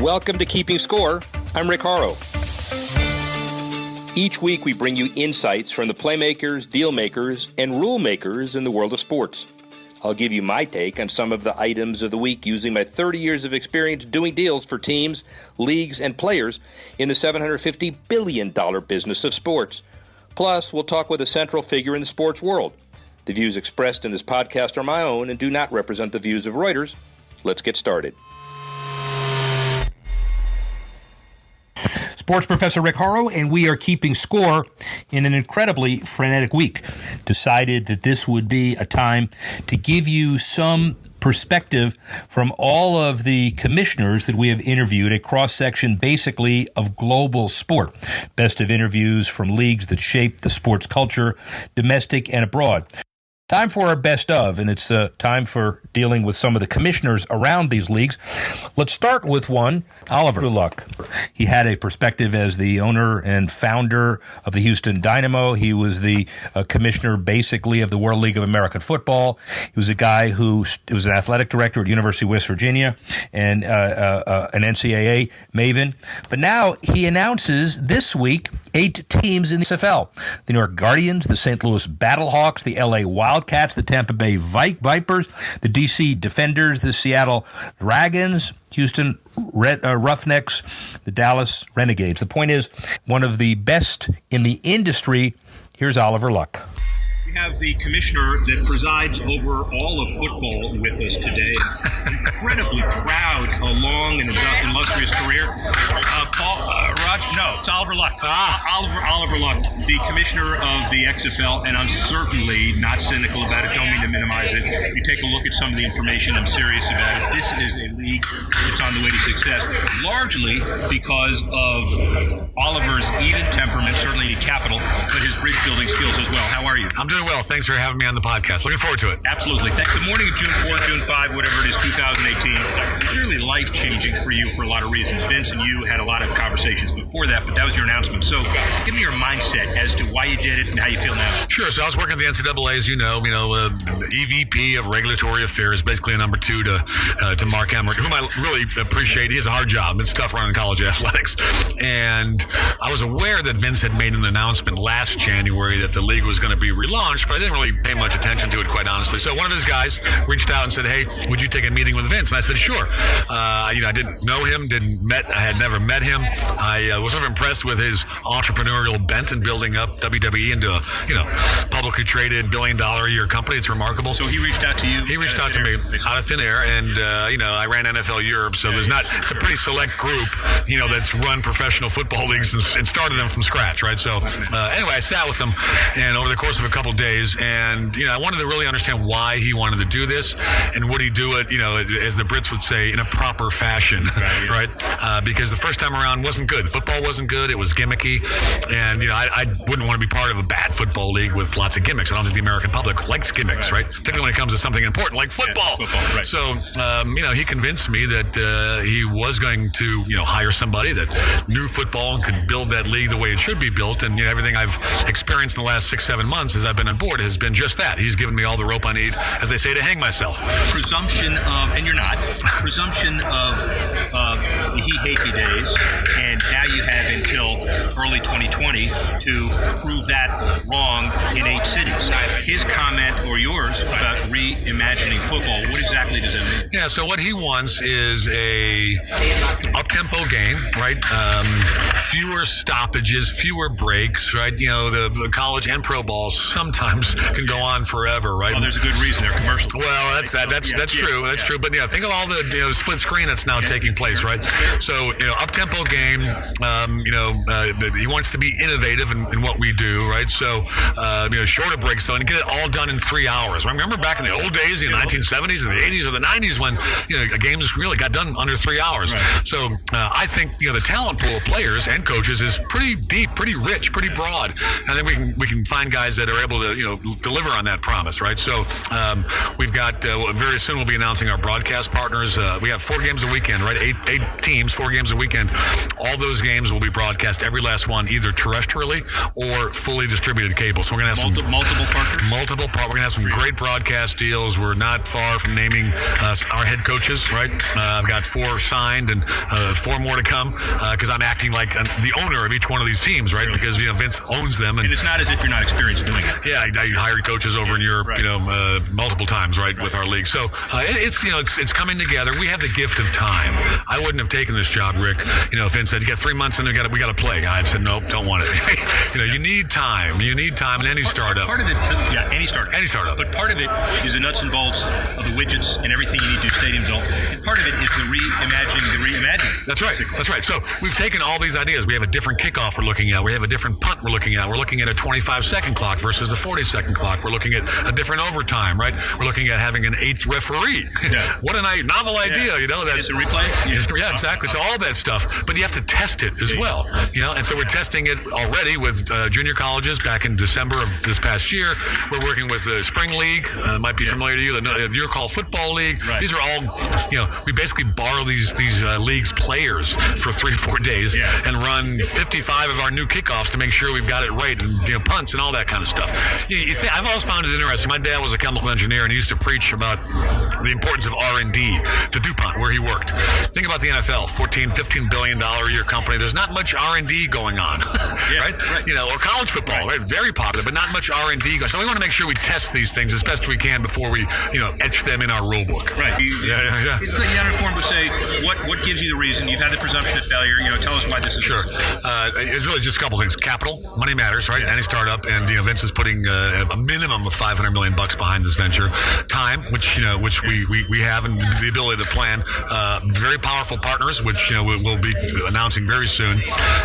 Welcome to Keeping Score. I'm Rick Horrow. Each week we bring you insights from the playmakers, deal makers, and rule makers in the world of sports. I'll give you my take on some of the items of the week using my 30 years of experience doing deals for teams, leagues, and players in the $750 billion business of sports. Plus, we'll talk with a central figure in the sports world. The views expressed in this podcast are my own and do not represent the views of Reuters. Let's get started. Sports Professor Rick Horrow, and we are keeping score in an incredibly frenetic week. Decided that this would be a time to give you some perspective from all of the commissioners that we have interviewed, a cross-section basically of global sport. Best of interviews from leagues that shape the sports culture, domestic and abroad. Time for our best of, and it's time for dealing with some of the commissioners around these leagues. Let's start with one, Oliver Luck. He had a perspective as the owner and founder of the Houston Dynamo. He was the commissioner, basically, of the World League of American Football. He was a guy who was an athletic director at University of West Virginia and an NCAA maven. But now he announces this week 8 teams in the XFL. The New York Guardians, the St. Louis Battlehawks, the LA Wildcats, the Tampa Bay Vipers, the DC Defenders, the Seattle Dragons, Houston Roughnecks, the Dallas Renegades. The point is, one of the best in the industry. Here's Oliver Luck. We have the commissioner that presides over all of football with us today. Incredibly proud, a long and illustrious career. It's Oliver Luck. Oliver Luck, the commissioner of the XFL, and I'm certainly not cynical about it. Don't mean to minimize it. You take a look at some of the information. I'm serious about it. This is a league that's on the way to success, largely because of Oliver's even temperament, certainly capital, but his bridge building skills as well. How are you? I'm doing well. Thanks for having me on the podcast. Looking forward to it. Absolutely. The morning of June 4th, June 5, whatever it is, 2018, clearly life-changing for you for a lot of reasons. Vince and you had a lot of conversations before that, but that was your announcement. So give me your mindset as to why you did it and how you feel now. Sure. So I was working at the NCAA, as you know, the EVP of Regulatory Affairs, basically a number 2 to Mark Emmert, whom I really appreciate. He has a hard job. It's tough running college athletics. And I was aware that Vince had made an announcement last January that the league was going to be relaunched, but I didn't really pay much attention to it, quite honestly. So one of his guys reached out and said, "Hey, would you take a meeting with Vince?" And I said, "Sure." I didn't know him, I had never met him. I was sort of impressed with his entrepreneurial bent in building up WWE into a publicly traded $1 billion a year company. It's remarkable. So he reached out to you? He reached out to me out of thin air, and I ran NFL Europe, so it's a pretty select group, that's run professional football leagues and started them from scratch, right? So anyway, I sat with him, and over the course of a couple of days, and I wanted to really understand why he wanted to do this, and would he do it, as the Brits would say, in a proper fashion, right? Because the first time around wasn't good. Football wasn't good. It was gimmicky, and I wouldn't want to be part of a bad football league with lots of gimmicks. I don't think the American public likes gimmicks, right? Particularly when it comes to something important like football. Right. So, he convinced me that he was going to, hire somebody that knew football and could build that league the way it should be built. And everything I've experienced in the last 6-7 months as I've been on board has been just that. He's given me all the rope I need, as I say, to hang myself. Presumption of, and you're not, presumption of the he-hate days, and now you have until early 2020 to prove that wrong in 8 cities. His comment, or yours, about reimagining football, what exactly does that mean? Yeah, so what he wants is a up-tempo game, right? Fewer stoppages, fewer breaks, right? The college and pro ball sometimes can go on forever, right? Well, there's a good reason they're commercial. Well, that's true. That's true. But think of all the split screen that's now taking place, right? So up-tempo game. He wants to be innovative in what we do, right? So shorter breaks, so and get it all done in 3 hours. I remember back in the old days, in the 1970s or the 80s or the 90s, when games really got done under 3 hours. Right. So I think the talent pool of players and coaches is pretty deep, pretty rich, pretty broad. And I think we can find guys that are able to deliver on that promise, right? So we've got very soon we'll be announcing our broadcast partners. We have 4 games a weekend, right? Eight teams, 4 games a weekend. All those games will be broadcast, every last one, either terrestrially or fully distributed cable. So we're going to have multiple partners. We're going to have some great broadcast deals. We're not far from naming our head coaches, right? I've got 4 signed and 4 more to come because I'm acting like the owner of each one of these teams, right? Because Vince owns them, and it's not as if you're not experienced doing it. Yeah, I hired coaches over in Europe, right. Multiple times, right, with our league. So it's coming together. We have the gift of time. I wouldn't have taken this job, Rick. Vince said, "You got 3 months, and we got to play." I said, "Nope, don't want it." You need time. You need time in any startup. Part of it, any startup. But part of it is the nuts and bolts of the widgets and everything you need to do stadium built. And part of it is the reimagining. That's right. That's right. So we've taken all these ideas. We have a different kickoff we're looking at. We have a different punt we're looking at. We're looking at a 25-second clock versus a 40-second clock. We're looking at a different overtime, right? We're looking at having an 8th referee. Yeah. What a novel idea, that is a replay. Yeah, exactly. So all that stuff, but you have to test it as well, And so we're testing it already with junior colleges back in December of this past year. We're working with the Spring League, might be familiar to you, the Your Call Football League. Right. These are all, we basically borrow these leagues' players for 3-4 days and run 55 of our new kickoffs to make sure we've got it right, and punts and all that kind of stuff. I've always found it interesting. My dad was a chemical engineer and he used to preach about the importance of R&D to DuPont, where he worked. Think about the NFL, $14-15 billion a year company. There's not much R&D going on, right? Or college football, right? Very popular, but not much R&D going on. So we want to make sure we test these things as best we can before we, etch them in our rule book. Right. It's like the uniform would say, what gives you the reason? You've had the presumption of failure. Tell us why this is. Sure. It's really just a couple things. Capital, money matters, right? Any startup, and Vince is putting a minimum of $500 million behind this venture. Time, which we have, and the ability to plan. Very powerful partners, which we'll be announcing very soon.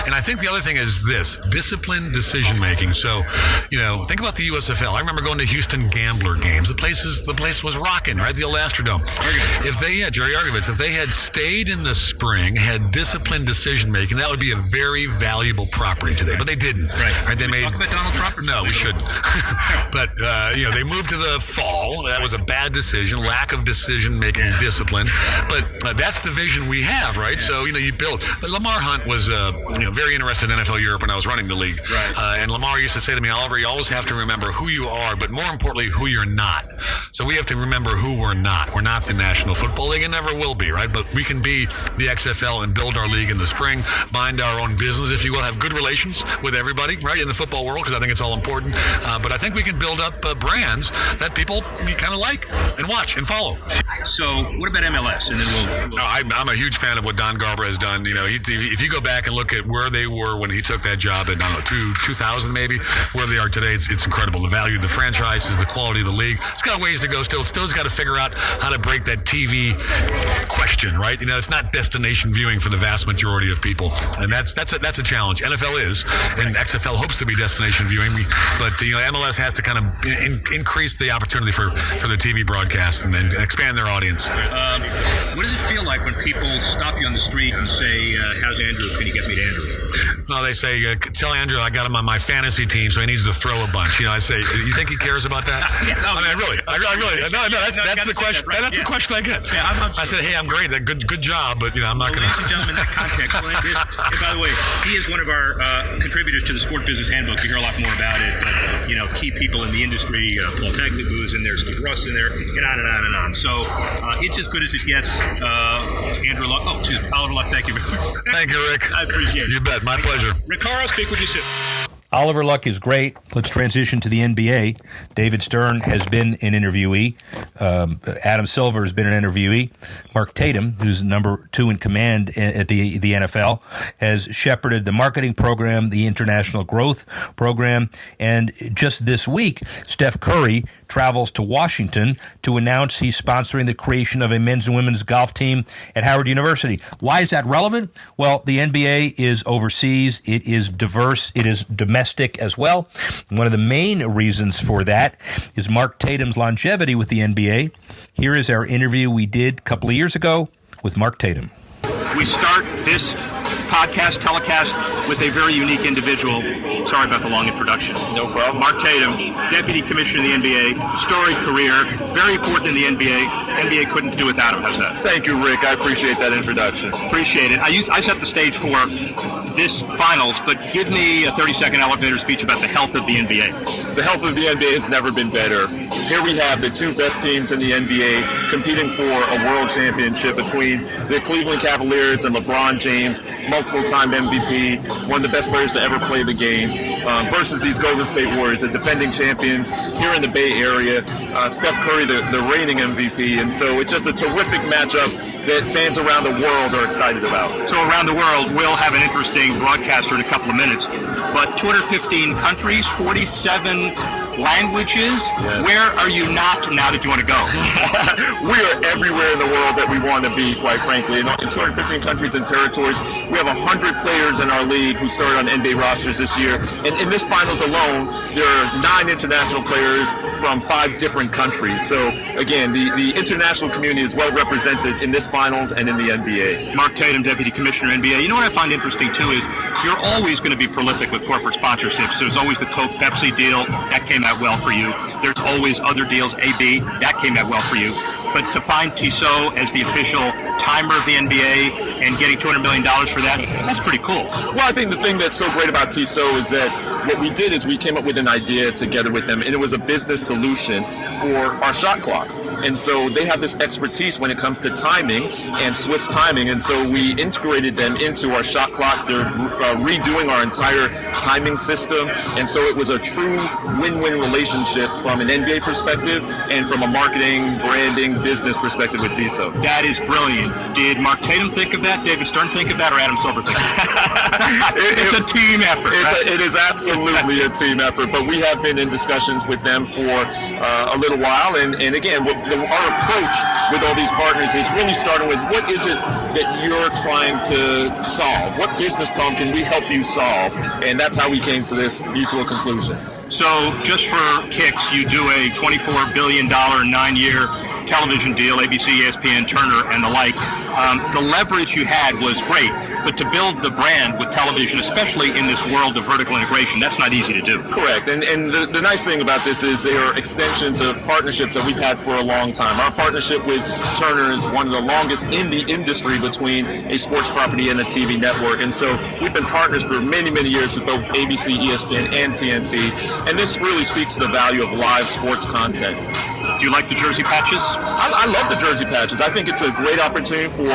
And I think the other thing is this: disciplined decision making. So, think about the USFL. I remember going to Houston Gambler games. The place was rocking, right? The old Astrodome. Jerry Argovitz. If they had stayed in the spring, had disciplined decision making, that would be a very valuable property today. But they didn't. Right? They made. Talk about Donald Trump? No, we shouldn't. But they moved to the fall. That was a bad decision. Lack of decision making discipline. But that's the vision we have, right? So you build. Lamar Hunt was very interested in NFL Europe when I was running the league. Right. And Lamar used to say to me, Oliver, you always have to remember who you are, but more importantly, who you're not. So we have to remember who we're not. We're not the National Football League and never will be, right? But we can be the XFL and build our league in the spring, mind our own business, if you will, have good relations with everybody, right, in the football world, because I think it's all important. But I think we can build up brands that people kind of like and watch and follow. So what about MLS? And then I'm a huge fan of what Don Garber has done. If you go back and look at where they were when he took that job in, 2000 maybe, where they are today, it's incredible. The value of the franchises, the quality of the league. It's got ways to go still. Still's got to figure out how to break that TV question, right? It's not destination viewing for the vast majority of people. And that's a challenge. NFL is, and XFL hopes to be destination viewing. But, MLS has to kind of increase the opportunity for the TV broadcast and then expand their audience. What does it feel like when people stop you on the street and say, how's Andrew? Can you get me to Andrew? No, they say, tell Andrew I got him on my fantasy team, so he needs to throw a bunch. I say, you think he cares about that? I really. That's the question. Right? That's the question I get. Yeah, I'm sure. I said, hey, I'm great. Good job, but I'm not going to. Ladies and gentlemen, in that context, and by the way, he is one of our contributors to the Sport Business Handbook. You hear a lot more about it. But, key people in the industry, Paul Tagliabue's in there, Steve Russ in there, and on and on and on. So it's as good as it gets. Andrew Luck. Oliver Luck. Thank you very much. Thank you, Rick. I appreciate it. You bet. My pleasure. Rick Horrow, speak with you soon. Oliver Luck is great. Let's transition to the NBA. David Stern has been an interviewee. Adam Silver has been an interviewee. Mark Tatum, who's number 2 in command at the NFL, has shepherded the marketing program, the international growth program, and just this week, Steph Curry travels to Washington to announce he's sponsoring the creation of a men's and women's golf team at Howard University. Why is that relevant? Well, the NBA is overseas. It is diverse. It is domestic as well. One of the main reasons for that is Mark Tatum's longevity with the NBA. Here is our interview we did a couple of years ago with Mark Tatum. We start this podcast telecast with a very unique individual. Sorry about the long introduction. No problem. Mark Tatum, Deputy Commissioner of the NBA, storied career, very important in the NBA. NBA couldn't do without him. How's that? Thank you, Rick. I appreciate that introduction. Appreciate it. I set the stage for this finals, but give me a 30-second elevator speech about the health of the NBA. The health of the NBA has never been better. Here we have the two best teams in the NBA competing for a world championship between the Cleveland Cavaliers and LeBron James, multiple-time MVP, one of the best players to ever play the game, versus these Golden State Warriors, the defending champions here in the Bay Area. Steph Curry, the reigning MVP, and so it's just a terrific matchup that fans around the world are excited about. So around the world, we'll have an interesting broadcaster in a couple of minutes, but 215 countries, 47 languages. Yes. Where are you not now that you want to go? We are everywhere in the world that we want to be, quite frankly. In 215 countries and territories, we have 100 players in our league who started on NBA rosters this year. And in this finals alone, there are 9 international players from 5 different countries. So again, the international community is well represented in this finals and in the NBA. Mark Tatum, Deputy Commissioner, NBA. You know what I find interesting too is you're always going to be prolific with corporate sponsorships. There's always the Coke-Pepsi deal. That came out well for you. There's always other deals, AB. That came out well for you. But to find Tissot as the official timer of the NBA and getting $200 million for that, that's pretty cool. Well, I think the thing that's so great about Tissot is that what we did is we came up with an idea together with them, and it was a business solution for our shot clocks. And so they have this expertise when it comes to timing and Swiss timing, and so we integrated them into our shot clock. They're redoing our entire timing system, and so it was a true win-win relationship from an NBA perspective and from a marketing, branding, business perspective with Tissot. That is brilliant. Did Mark Tatum think of that, David Stern think of that, or Adam Silver think of that? It's a team effort. It is absolutely a team effort, but we have been in discussions with them for a little while, and again, our approach with all these partners is really starting with what is it that you're trying to solve? What business problem can we help you solve? And that's how we came to this mutual conclusion. So just for kicks, you do a $24 billion 9-year television deal, ABC, ESPN, Turner, and the like. The leverage you had was great, but to build the brand with television, especially in this world of vertical integration, that's not easy to do. Correct, and the nice thing about this is they are extensions of partnerships that we've had for a long time. Our partnership with Turner is one of the longest in the industry between a sports property and a TV network, and so we've been partners for many, many years with both ABC, ESPN, and TNT, and this really speaks to the value of live sports content. Do you like the jersey patches? I love the jersey patches. I think it's a great opportunity for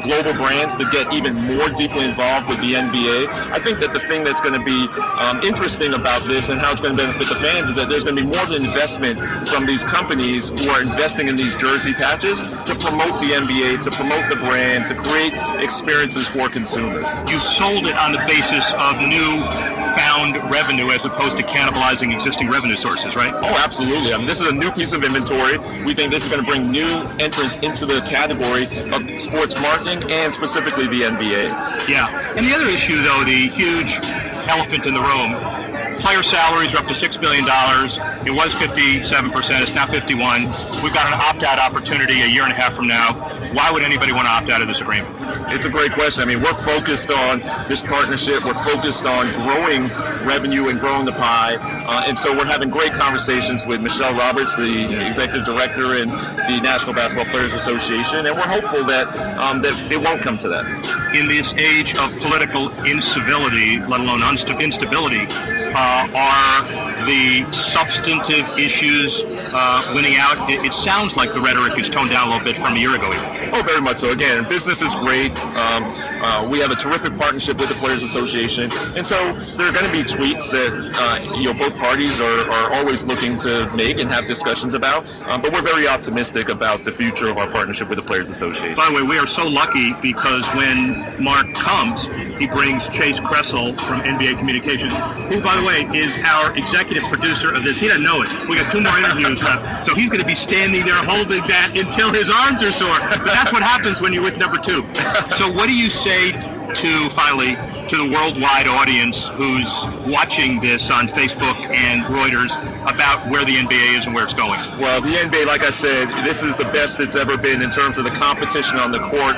global brands to get even more deeply involved with the NBA. I think that the thing that's going to be interesting about this and how it's going to benefit the fans is that there's going to be more of an investment from these companies who are investing in these jersey patches to promote the NBA, to promote the brand, to create experiences for consumers. You sold it on the basis of new found revenue as opposed to cannibalizing existing revenue sources, right? Oh, absolutely. I mean, this is a new piece of inventory. We think this is going to bring new entrants into the category of sports marketing and specifically the NBA. Yeah. And the other issue, though, the huge elephant in the room, player salaries are up to $6 billion. It was 57%. It's now 51%. We've got an opt-out opportunity a year and a half from now. Why would anybody want to opt out of this agreement? It's a great question. I mean, we're focused on this partnership. We're focused on growing revenue and growing the pie. And so we're having great conversations with Michelle Roberts, the executive director in the National Basketball Players Association. And we're hopeful that that it won't come to that. In this age of political incivility, let alone instability, are the substantive issues winning out? It sounds like the rhetoric is toned down a little bit from a year ago even. Oh, very much so. Again, business is great. We have a terrific partnership with the Players Association, and so there are going to be tweaks that both parties are always looking to make and have discussions about. But we're very optimistic about the future of our partnership with the Players Association. By the way, we are so lucky because when Mark comes, he brings Chase Kressel from NBA Communications, who, by the way, is our executive producer of this. He doesn't know it. We got 2 more interviews left, so he's going to be standing there holding that until his arms are sore. But that's what happens when you're with number 2. So what do you say to the worldwide audience who's watching this on Facebook and Reuters about where the NBA is and where it's going? Well, the NBA, like I said, this is the best it's ever been in terms of the competition on the court.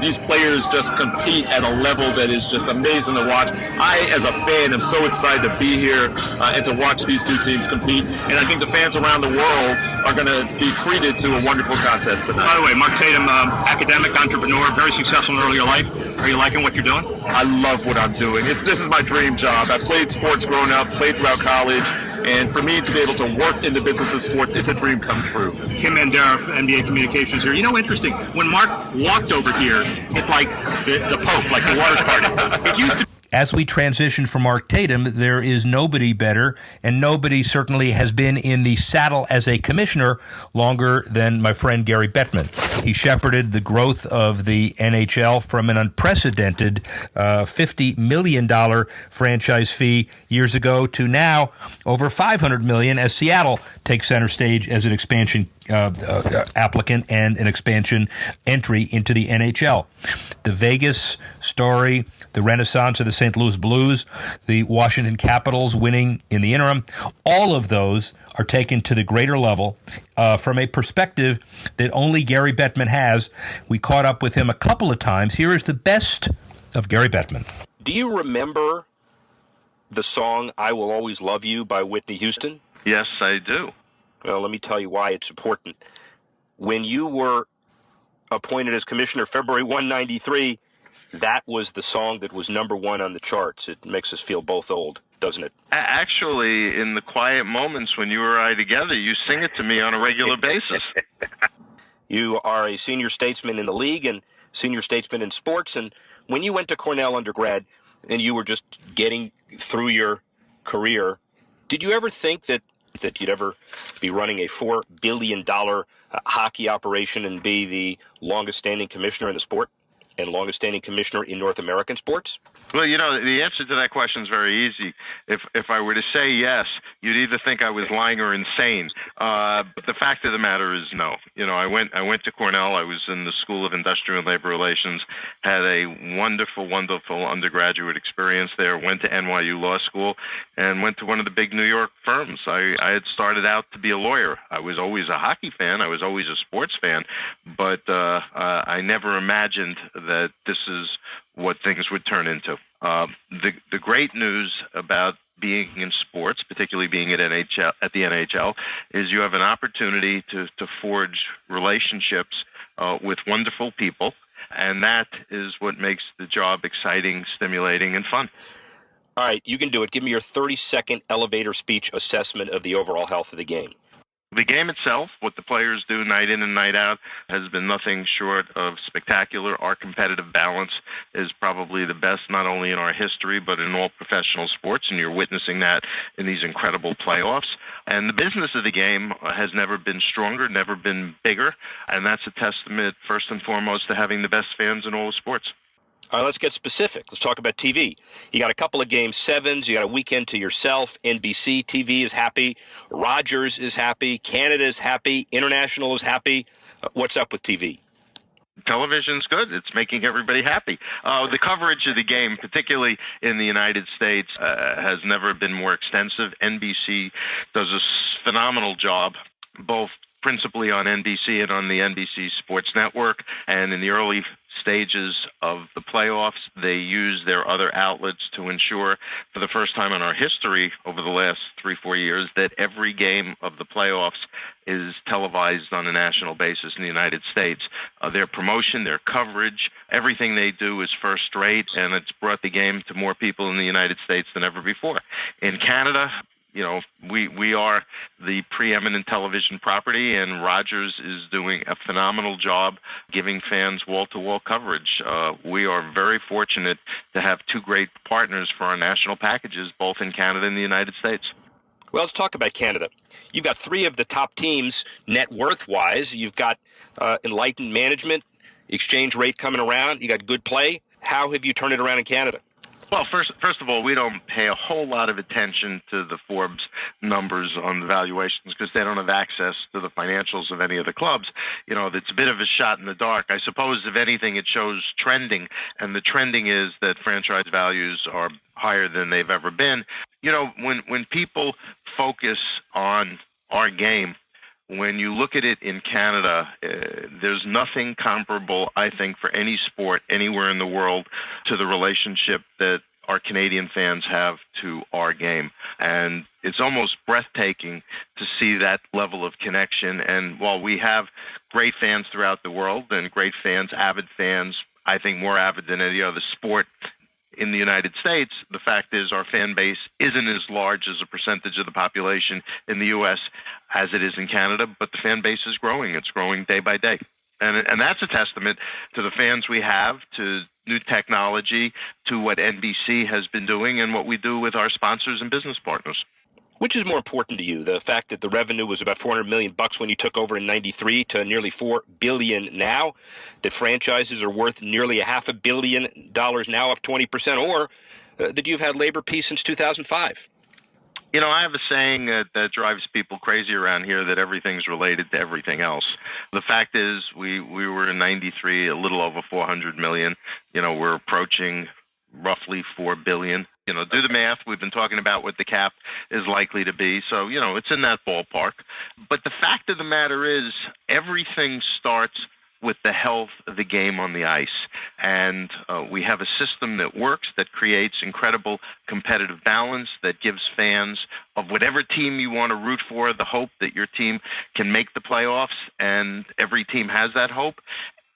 These players just compete at a level that is just amazing to watch. I, as a fan, am so excited to be here and to watch these 2 teams compete. And I think the fans around the world are going to be treated to a wonderful contest tonight. By the way, Mark Tatum, academic, entrepreneur, very successful in earlier life. Are you liking liking what you're doing? I love what I'm doing. This is my dream job. I played sports growing up, played throughout college, and for me to be able to work in the business of sports, it's a dream come true. Kim Mandara from NBA Communications here. You know, interesting, when Mark walked over here, it's like the Pope, like the waters party. It used to. As we transition from Mark Tatum, there is nobody better, and nobody certainly has been in the saddle as a commissioner longer than my friend Gary Bettman. He shepherded the growth of the NHL from an unprecedented $50 million franchise fee years ago to now over $500 million as Seattle takes center stage as an expansion applicant and an expansion entry into the NHL. The Vegas story, the renaissance of the St. Louis Blues, the Washington Capitals winning in the interim, all of those are taken to the greater level from a perspective that only Gary Bettman has. We caught up with him a couple of times. Here is the best of Gary Bettman. Do you remember the song I Will Always Love You by Whitney Houston? Yes, I do. Well, let me tell you why it's important. When you were appointed as commissioner February 193, that was the song that was number one on the charts. It makes us feel both old, doesn't it? Actually, in the quiet moments when you and I together, you sing it to me on a regular basis. You are a senior statesman in the league and senior statesman in sports. And when you went to Cornell undergrad and you were just getting through your career, did you ever think that you'd ever be running a $4 billion hockey operation and be the longest-standing commissioner in the sport and longest-standing commissioner in North American sports? Well, you know, the answer to that question is very easy. If I were to say yes, you'd either think I was lying or insane. But the fact of the matter is no. You know, I went to Cornell. I was in the School of Industrial and Labor Relations, had a wonderful, wonderful undergraduate experience there, went to NYU Law School, and went to one of the big New York firms. I had started out to be a lawyer. I was always a hockey fan. I was always a sports fan. But I never imagined that this is what things would turn into. The great news about being in sports, particularly being at the NHL, is you have an opportunity to forge relationships with wonderful people, and that is what makes the job exciting, stimulating, and fun. All right, you can do it. Give me your 30-second elevator speech assessment of the overall health of the game. The game itself, what the players do night in and night out, has been nothing short of spectacular. Our competitive balance is probably the best not only in our history but in all professional sports, and you're witnessing that in these incredible playoffs. And the business of the game has never been stronger, never been bigger, and that's a testament first and foremost to having the best fans in all of sports. All right, let's get specific. Let's talk about TV. You got a couple of Game 7s. You got a weekend to yourself. NBC TV is happy. Rogers is happy. Canada is happy. International is happy. What's up with TV? Television's good. It's making everybody happy. The coverage of the game, particularly in the United States, has never been more extensive. NBC does a phenomenal job, both principally on NBC and on the NBC Sports Network. And in the early stages of the playoffs, they use their other outlets to ensure, for the first time in our history over the last 3-4 years, that every game of the playoffs is televised on a national basis in the United States. Their promotion, their coverage, everything they do is first rate, and it's brought the game to more people in the United States than ever before. In Canada, you know, we are the preeminent television property, and Rogers is doing a phenomenal job giving fans wall-to-wall coverage. We are very fortunate to have two great partners for our national packages, both in Canada and the United States. Well, let's talk about Canada. You've got three of the top teams net worth-wise. You've got enlightened management, exchange rate coming around. You got good play. How have you turned it around in Canada? Well, first of all, we don't pay a whole lot of attention to the Forbes numbers on the valuations because they don't have access to the financials of any of the clubs. You know, it's a bit of a shot in the dark. I suppose, if anything, it shows trending, and the trending is that franchise values are higher than they've ever been. You know, when people focus on our game, when you look at it in Canada, there's nothing comparable, I think, for any sport anywhere in the world to the relationship that our Canadian fans have to our game. And it's almost breathtaking to see that level of connection. And while we have great fans throughout the world and great fans, avid fans, I think, more avid than any other sport in the United States. The fact is our fan base isn't as large as a percentage of the population in the U.S. as it is in Canada, but the fan base is growing. It's growing day by day. And that's a testament to the fans we have, to new technology, to what NBC has been doing and what we do with our sponsors and business partners. Which is more important to you, the fact that the revenue was about $400 million when you took over in '93 to nearly $4 billion now, that franchises are worth nearly $500 million now, up 20%, or that you've had labor peace since 2005? You know, I have a saying that drives people crazy around here, that everything's related to everything else. The fact is we were in '93 a little over $400 million. You know, we're approaching roughly $4 billion. You know, do the math. We've been talking about what the cap is likely to be. So, you know, it's in that ballpark. But the fact of the matter is everything starts with the health of the game on the ice. And we have a system that works, that creates incredible competitive balance, that gives fans of whatever team you want to root for the hope that your team can make the playoffs. And every team has that hope.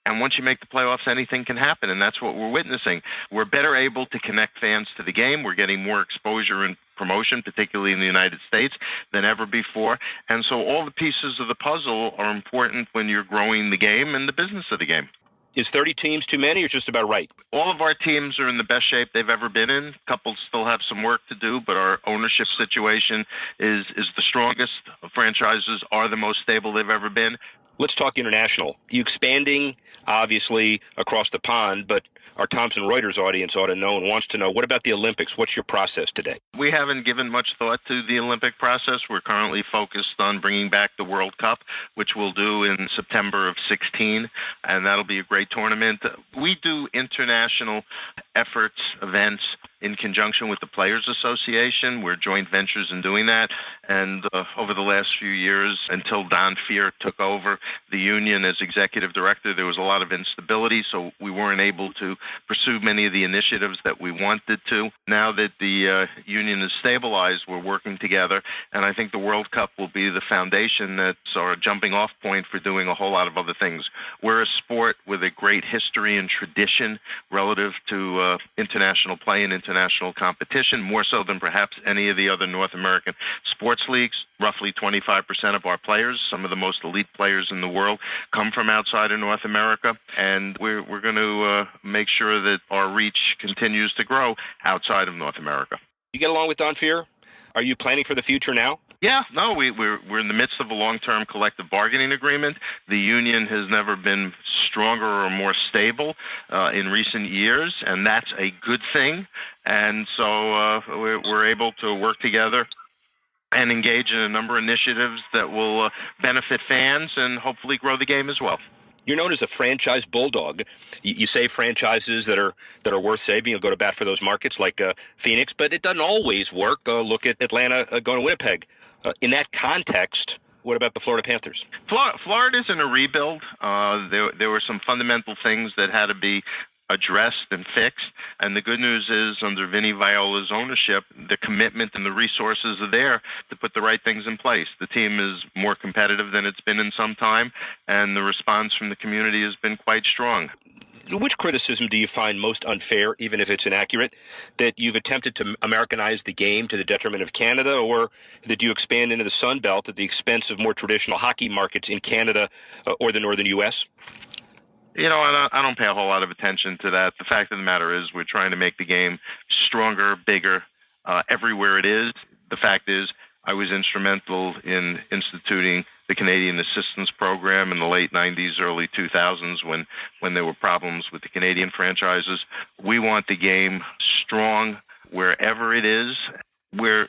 And once you make the playoffs, anything can happen, and that's what we're witnessing. We're better able to connect fans to the game. We're getting more exposure and promotion, particularly in the United States, than ever before. And so all the pieces of the puzzle are important when you're growing the game and the business of the game. Is 30 teams too many, or just about right? All of our teams are in the best shape they've ever been in. Couples still have some work to do, but our ownership situation is the strongest. Franchises are the most stable they've ever been. Let's talk international. You expanding, obviously, across the pond, but our Thomson Reuters audience ought to know and wants to know, what about the Olympics? What's your process today? We haven't given much thought to the Olympic process. We're currently focused on bringing back the World Cup, which we'll do in September of 2016, and that'll be a great tournament. We do international efforts, events, in conjunction with the Players Association. We're joint ventures in doing that. And over the last few years, until Don Fehr took over the union as executive director, there was a lot of instability, so we weren't able to pursue many of the initiatives that we wanted to. Now that the union is stabilized, we're working together, and I think the World Cup will be the foundation that's our jumping off point for doing a whole lot of other things. We're a sport with a great history and tradition relative to international play and international competition, more so than perhaps any of the other North American sports leagues. Roughly 25% of our players, some of the most elite players in the world, come from outside of North America, and we're going to make sure that our reach continues to grow outside of North America. You get along with Don Fehr? Are you planning for the future now? Yeah, no, we're in the midst of a long-term collective bargaining agreement. The union has never been stronger or more stable in recent years, and that's a good thing. And so we're able to work together and engage in a number of initiatives that will benefit fans and hopefully grow the game as well. You're known as a franchise bulldog. You save franchises that are worth saving. You'll go to bat for those markets like Phoenix, but it doesn't always work. Look at Atlanta going to Winnipeg. In that context, what about the Florida Panthers? Florida's in a rebuild. There were some fundamental things that had to be addressed and fixed. And the good news is, under Vinny Viola's ownership, the commitment and the resources are there to put the right things in place. The team is more competitive than it's been in some time, and the response from the community has been quite strong. Which criticism do you find most unfair, even if it's inaccurate, that you've attempted to Americanize the game to the detriment of Canada, or that you expand into the Sun Belt at the expense of more traditional hockey markets in Canada or the northern U.S.? You know, I don't pay a whole lot of attention to that. The fact of the matter is we're trying to make the game stronger, bigger, everywhere it is. The fact is I was instrumental in instituting the Canadian Assistance Program in the late 90s, early 2000s when there were problems with the Canadian franchises. We want the game strong wherever it is. We're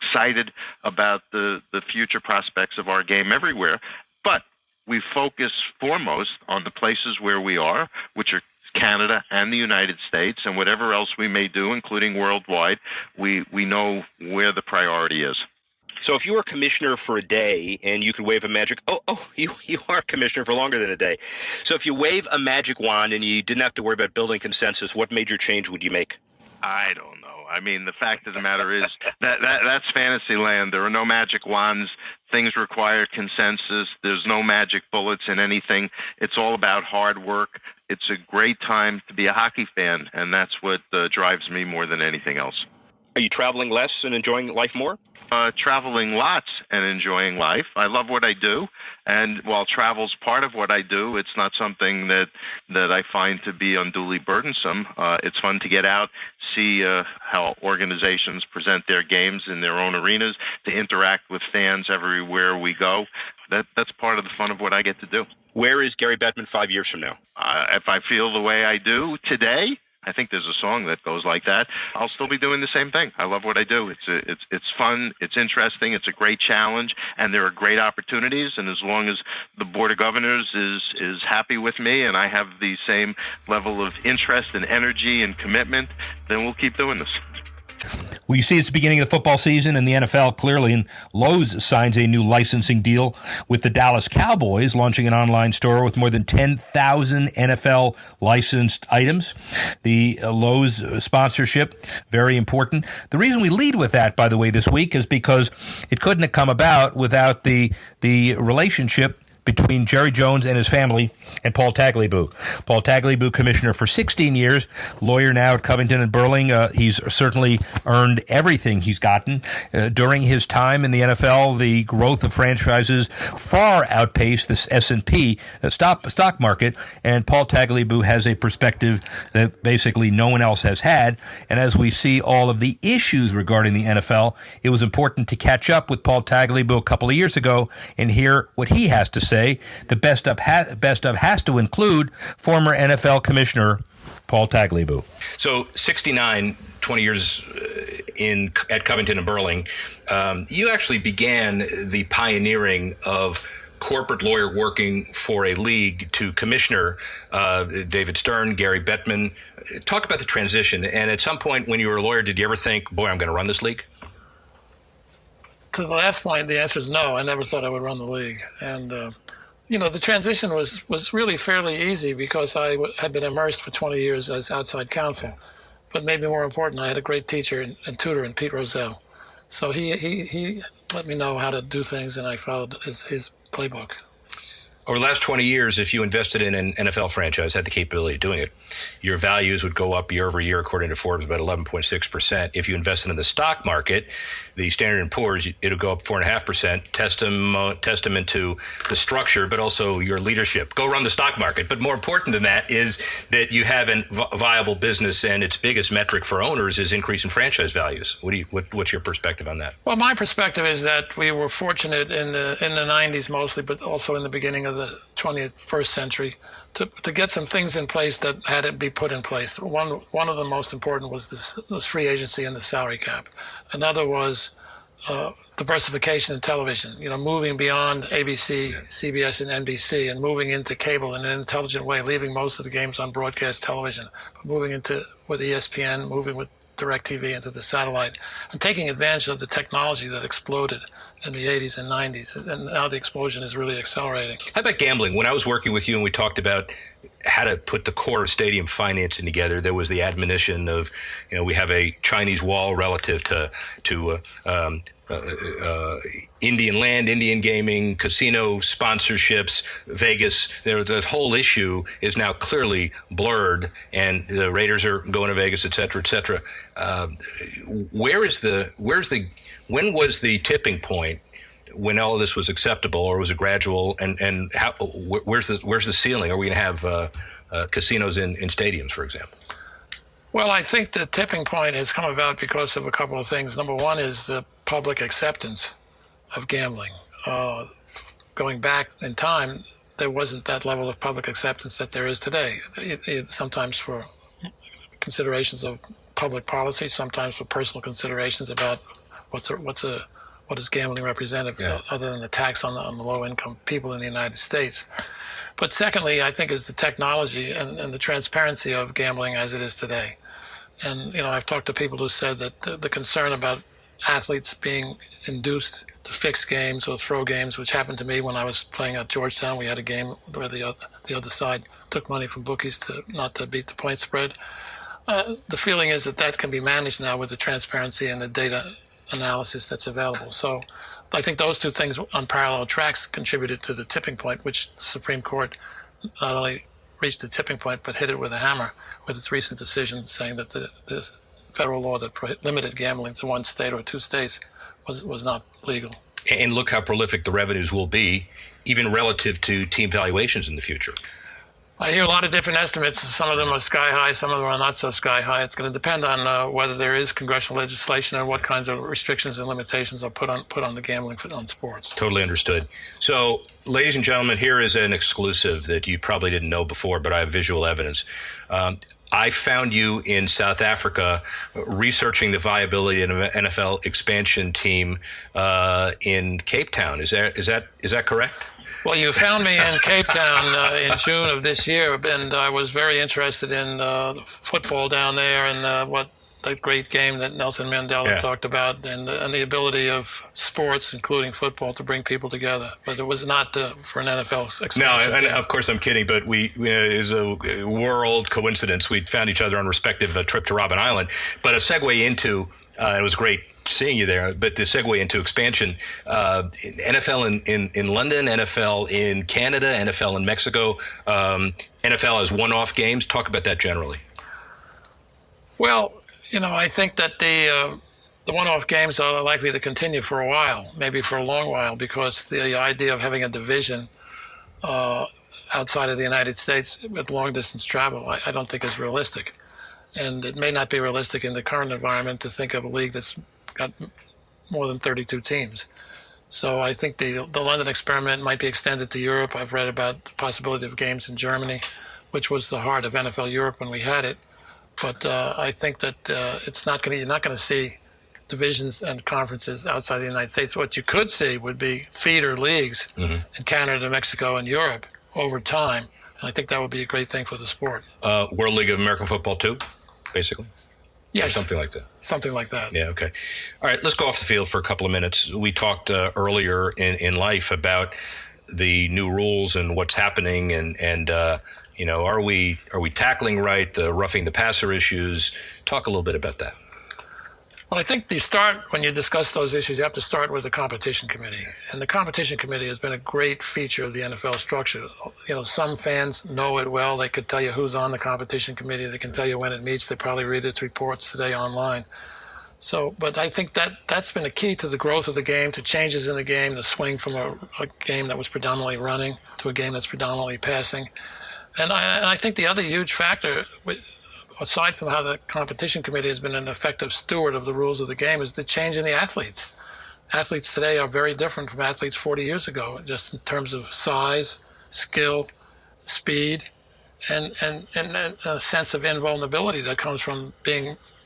excited about the future prospects of our game everywhere, but we focus foremost on the places where we are, which are Canada and the United States, and whatever else we may do, including worldwide, we know where the priority is. So if you were commissioner for a day and you could wave a magic... You are commissioner for longer than a day. So if you wave a magic wand and you didn't have to worry about building consensus, what major change would you make? I don't know. I mean, the fact of the matter is that's fantasy land. There are no magic wands. Things require consensus. There's no magic bullets in anything. It's all about hard work. it's a great time to be a hockey fan, and that's what drives me more than anything else. Are you traveling less and enjoying life more? Traveling lots and enjoying life. I love what I do, and while travel's part of what I do, it's not something that I find to be unduly burdensome. It's fun to get out, see how organizations present their games in their own arenas, to interact with fans everywhere we go. That's part of the fun of what I get to do. Where is Gary Bettman 5 years from now? If I feel the way I do today, I think there's a song that goes like that, I'll still be doing the same thing. I love what I do. It's fun, it's interesting, it's a great challenge, and there are great opportunities. And as long as the Board of Governors is happy with me and I have the same level of interest and energy and commitment, then we'll keep doing this. Well, you see, it's the beginning of the football season in the NFL, clearly, and Lowe's signs a new licensing deal with the Dallas Cowboys, launching an online store with more than 10,000 NFL licensed items. The Lowe's sponsorship, very important. The reason we lead with that, by the way, this week is because it couldn't have come about without the relationship between Jerry Jones and his family and Paul Tagliabue. Paul Tagliabue, commissioner for 16 years, lawyer now at Covington and Burling. He's certainly earned everything he's gotten. During his time in the NFL, the growth of franchises far outpaced the S&P stock market, and Paul Tagliabue has a perspective that basically no one else has had. And as we see all of the issues regarding the NFL, it was important to catch up with Paul Tagliabue a couple of years ago and hear what he has to say. The best of has to include former NFL Commissioner Paul Tagliabue. So 69, 20 years at Covington and Burling, you actually began the pioneering of corporate lawyer working for a league to commissioner David Stern, Gary Bettman. Talk about the transition. And at some point when you were a lawyer, did you ever think, boy, I'm going to run this league? To the last point, the answer is no. I never thought I would run the league. And, the transition was really fairly easy because I had been immersed for 20 years as outside counsel. But maybe more important, I had a great teacher and tutor in Pete Rozelle. So he let me know how to do things, and I followed his playbook. Over the last 20 years, if you invested in an NFL franchise, had the capability of doing it, your values would go up year over year, according to Forbes, about 11.6%. If you invested in the stock market, the Standard & Poor's, it'll go up 4.5%, testament to the structure, but also your leadership. Go run the stock market. But more important than that is that you have a viable business, and its biggest metric for owners is increase in franchise values. What's your perspective on that? Well, my perspective is that we were fortunate in the 90s mostly, but also in the beginning of the 21st century to get some things in place that had to be put in place. One of the most important was free agency and the salary cap. Another was diversification in television, moving beyond ABC, CBS, and NBC, and moving into cable in an intelligent way, leaving most of the games on broadcast television, moving with ESPN, moving with DirecTV into the satellite, and taking advantage of the technology that exploded in the 80s and 90s. And now the explosion is really accelerating. How about gambling? When I was working with you and we talked about how to put the core of stadium financing together, there was the admonition of, we have a Chinese wall relative to Indian land, Indian gaming, casino sponsorships, Vegas. The whole issue is now clearly blurred, and the Raiders are going to Vegas, et cetera, et cetera. When was the tipping point when all of this was acceptable, or was it gradual? And how? Where's the ceiling? Are we going to have casinos in stadiums, for example? Well, I think the tipping point has come about because of a couple of things. Number one is the public acceptance of gambling. Going back in time, there wasn't that level of public acceptance that there is today. Sometimes for considerations of public policy, sometimes for personal considerations about what does gambling represent, other than the tax on the low-income people in the United States. But secondly, I think is the technology and the transparency of gambling as it is today. And, I've talked to people who said that the concern about athletes being induced to fix games or throw games, which happened to me when I was playing at Georgetown. We had a game where the other side took money from bookies not to beat the point spread. The feeling is that can be managed now with the transparency and the data analysis that's available. So I think those two things on parallel tracks contributed to the tipping point, which the Supreme Court not only reached a tipping point, but hit it with a hammer with its recent decision saying that the federal law that limited gambling to one state or two states was not legal. And look how prolific the revenues will be, even relative to team valuations in the future. I hear a lot of different estimates. Some of them are sky high, some of them are not so sky high. It's going to depend on whether there is congressional legislation and what kinds of restrictions and limitations are put on the gambling on sports. Totally understood. So, ladies and gentlemen, here is an exclusive that you probably didn't know before, but I have visual evidence. I found you in South Africa researching the viability of an NFL expansion team in Cape Town. Is that correct? Well, you found me in Cape Town in June of this year, and I was very interested in football down there and what the great game that Nelson Mandela talked about, and the ability of sports, including football, to bring people together. But it was not for an NFL expansion. No, and of course I'm kidding, but is a world coincidence. We found each other on respective trip to Robben Island. But a segue into, it was great seeing you there, but the segue into expansion, NFL in London, NFL in Canada, NFL in Mexico, NFL as one-off games. Talk about that generally. Well, I think that the one-off games are likely to continue for a while, maybe for a long while, because the idea of having a division outside of the United States with long-distance travel, I don't think is realistic. And it may not be realistic in the current environment to think of a league that's got more than 32 teams. So I think the London experiment might be extended to Europe. I've read about the possibility of games in Germany, which was the heart of NFL Europe when we had it. But I think that you're not going to see divisions and conferences outside the United States. What you could see would be feeder leagues in Canada, Mexico, and Europe over time. And I think that would be a great thing for the sport. World League of American Football too, basically? Yes. Or something like that. Something like that. Yeah, okay. All right, let's go off the field for a couple of minutes. We talked earlier in life about the new rules and what's happening, and are we tackling right the roughing the passer issues? Talk a little bit about that. Well, I think when you discuss those issues, you have to start with the competition committee. And the competition committee has been a great feature of the NFL structure. Some fans know it well. They could tell you who's on the competition committee. They can tell you when it meets. They probably read its reports today online. But I think that's been a key to the growth of the game, to changes in the game, the swing from a game that was predominantly running to a game that's predominantly passing. And I think the other huge factor, aside from how the competition committee has been an effective steward of the rules of the game, is the change in the athletes. Athletes today are very different from athletes 40 years ago, just in terms of size, skill, speed, and a sense of invulnerability that comes from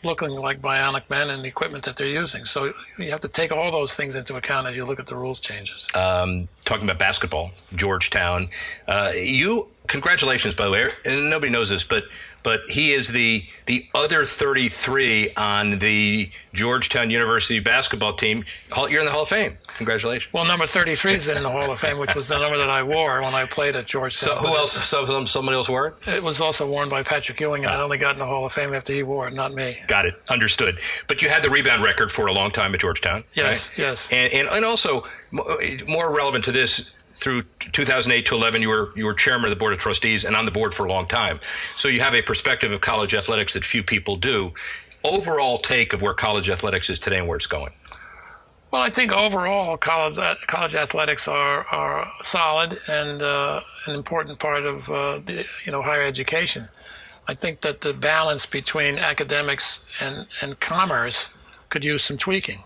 looking like bionic men and the equipment that they're using. So you have to take all those things into account as you look at the rules changes. Talking about basketball, Georgetown, congratulations, by the way, and nobody knows this, but he is the other 33 on the Georgetown University basketball team. You're in the Hall of Fame. Congratulations. Well, number 33 is in the Hall of Fame, which was the number that I wore when I played at Georgetown. So who else? Somebody else wore it? It was also worn by Patrick Ewing, and I only got in the Hall of Fame after he wore it, not me. Got it. Understood. But you had the rebound record for a long time at Georgetown. Yes, right? yes. And also, more relevant to this, through 2008 to 11, you were chairman of the board of trustees and on the board for a long time. So you have a perspective of college athletics that few people do. Overall take of where college athletics is today and where it's going. Well, I think overall college athletics are solid and an important part of higher education. I think that the balance between academics and commerce could use some tweaking.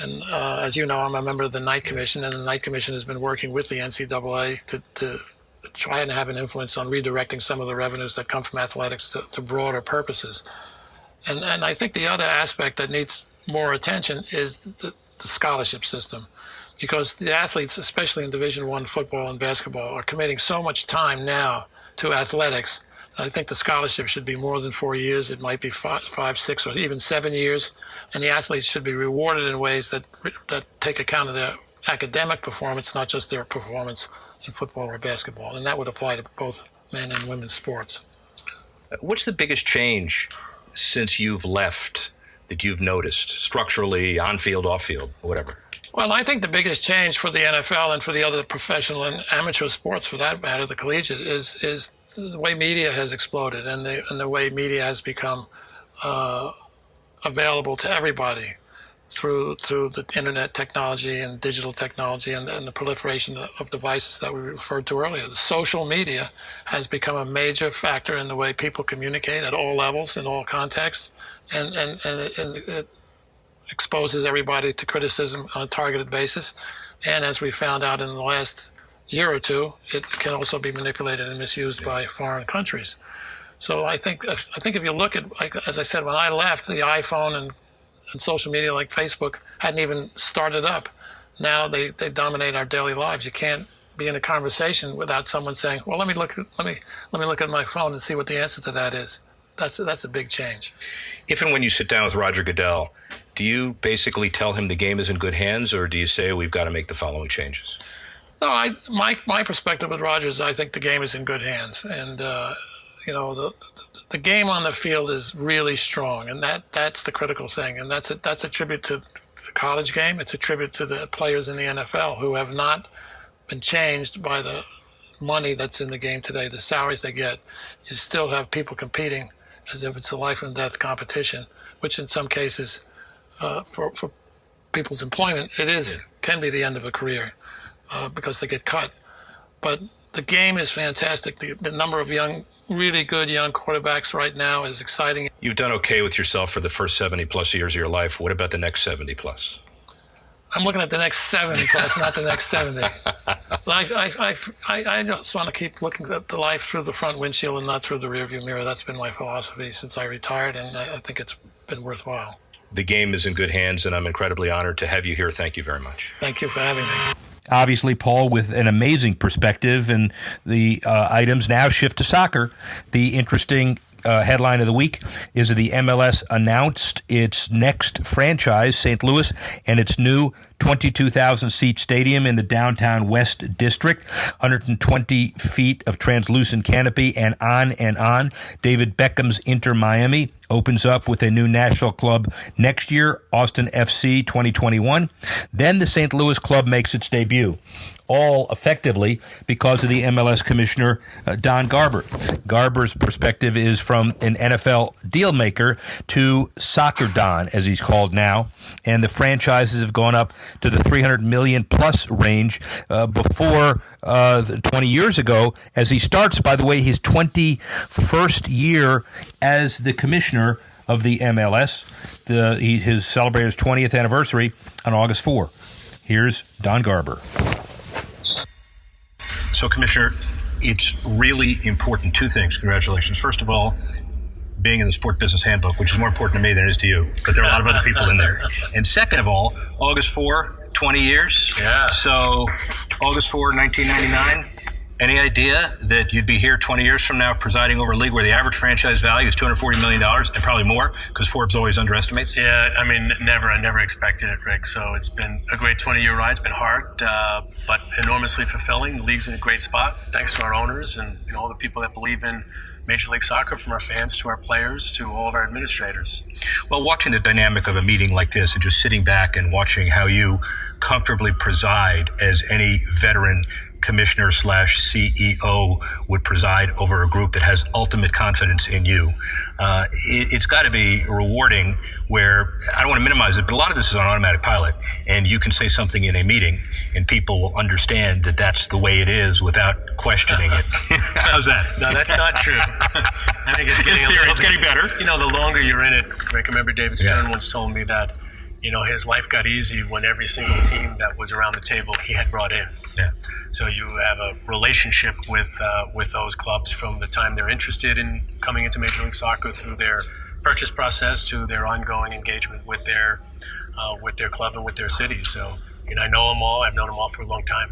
And as you know, I'm a member of the Knight Commission, and the Knight Commission has been working with the NCAA to try and have an influence on redirecting some of the revenues that come from athletics to broader purposes. And I think the other aspect that needs more attention is the scholarship system, because the athletes, especially in Division I football and basketball, are committing so much time now to athletics. I think the scholarship should be more than 4 years. It might be 5, 6, or even 7 years. And the athletes should be rewarded in ways that take account of their academic performance, not just their performance in football or basketball. And that would apply to both men and women's sports. What's the biggest change since you've left that you've noticed, structurally, on-field, off-field, whatever? Well, I think the biggest change for the NFL and for the other professional and amateur sports, for that matter, the collegiate, is the way media has exploded and the way media has become available to everybody through the internet technology and digital technology and the proliferation of devices that we referred to earlier. The social media has become a major factor in the way people communicate at all levels, in all contexts, and it exposes everybody to criticism on a targeted basis. And as we found out in the last year or two, it can also be manipulated and misused by foreign countries. So I think if you look at, like, as I said, when I left, the iPhone and social media like Facebook hadn't even started up. Now they dominate our daily lives. You can't be in a conversation without someone saying, "Well, let me look at my phone and see what the answer to that is." That's a big change. If and when you sit down with Roger Goodell, do you basically tell him the game is in good hands, or do you say we've got to make the following changes? No, my perspective with Roger is I think the game is in good hands, and the game on the field is really strong, and that's the critical thing, and that's a tribute to the college game. It's a tribute to the players in the NFL who have not been changed by the money that's in the game today, the salaries they get. You still have people competing as if it's a life and death competition, which in some cases, for people's employment, can be the end of a career because they get cut. But the game is fantastic. The number of really good young quarterbacks right now is exciting. You've done okay with yourself for the first 70 plus years of your life. What about the next 70 plus? I'm looking at the next 70 plus, not the next 70. I just want to keep looking at the life through the front windshield and not through the rearview mirror. That's been my philosophy since I retired, and I think it's been worthwhile. The game is in good hands, and I'm incredibly honored to have you here. Thank you very much. Thank you for having me. Obviously, Paul, with an amazing perspective, and the items now shift to soccer. The interesting headline of the week is that the MLS announced its next franchise, St. Louis, and its new 22,000-seat stadium in the downtown West District, 120 feet of translucent canopy, and on and on. David Beckham's Inter Miami opens up with a new national club next year, Austin FC 2021. Then the St. Louis club makes its debut, all effectively because of the MLS commissioner, Don Garber. Garber's perspective is from an NFL deal maker to Soccer Don, as he's called now, and the franchises have gone up to the 300 million plus range before 20 years ago, as he starts, by the way, his 21st year as the commissioner of the MLS. His celebrated his 20th anniversary on August 4. Here's Don Garber. So, Commissioner, it's really important. Two things. Congratulations. First of all, being in the Sport Business Handbook, which is more important to me than it is to you, but there are a lot of other people in there. And second of all, August 4, 20 years. Yeah. So, August 4, 1999. Any idea that you'd be here 20 years from now presiding over a league where the average franchise value is $240 million and probably more, because Forbes always underestimates? Yeah, I mean, never. I never expected it, Rick. So it's been a great 20-year ride. It's been hard, but enormously fulfilling. The league's in a great spot, thanks to our owners and all the people that believe in Major League Soccer, from our fans to our players to all of our administrators. Well, watching the dynamic of a meeting like this and just sitting back and watching how you comfortably preside as any veteran commissioner / CEO would preside over a group that has ultimate confidence in you. It's got to be rewarding, where I don't want to minimize it, but a lot of this is on automatic pilot, and you can say something in a meeting and people will understand that that's the way it is without questioning it. How's that? No, that's not true. I think it's getting it's getting better. The longer you're in it, Rick, I remember David Stern once told me that his life got easy when every single team that was around the table he had brought in. Yeah. So you have a relationship with those clubs from the time they're interested in coming into Major League Soccer, through their purchase process to their ongoing engagement with their club and with their city. So I know them all. I've known them all for a long time.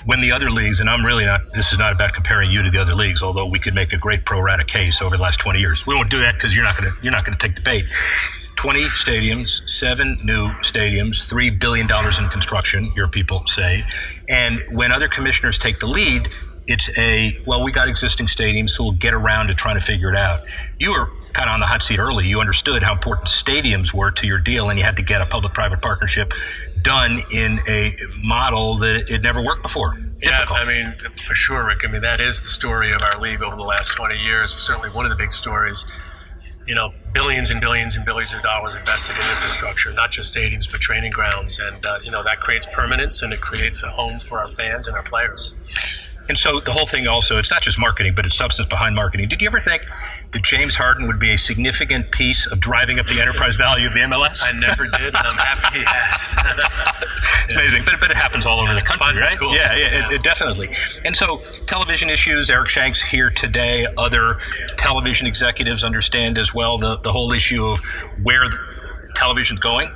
When the other leagues, and I'm really not, this is not about comparing you to the other leagues, although we could make a great pro rata case over the last 20 years. We won't do that because you're not going to take the bait. 20 stadiums, 7 new stadiums, $3 billion in construction, your people say. And when other commissioners take the lead, it's we got existing stadiums, so we'll get around to trying to figure it out. You were kind of on the hot seat early. You understood how important stadiums were to your deal, and you had to get a public-private partnership done in a model that it never worked before. difficult. Yeah, I mean, for sure, Rick. I mean, that is the story of our league over the last 20 years. Certainly one of the big stories. You know, billions and billions and billions of dollars invested in infrastructure, not just stadiums, but training grounds. And, that creates permanence, and it creates a home for our fans and our players. And so the whole thing also, it's not just marketing, but it's substance behind marketing. Did you ever think that James Harden would be a significant piece of driving up the enterprise value of the MLS? I never did, and I'm happy he has. It's amazing, but it happens all over the country, fun, right? cool. Yeah, it definitely. And so television issues, Eric Shank's here today. Other television executives understand as well the whole issue of where television's going.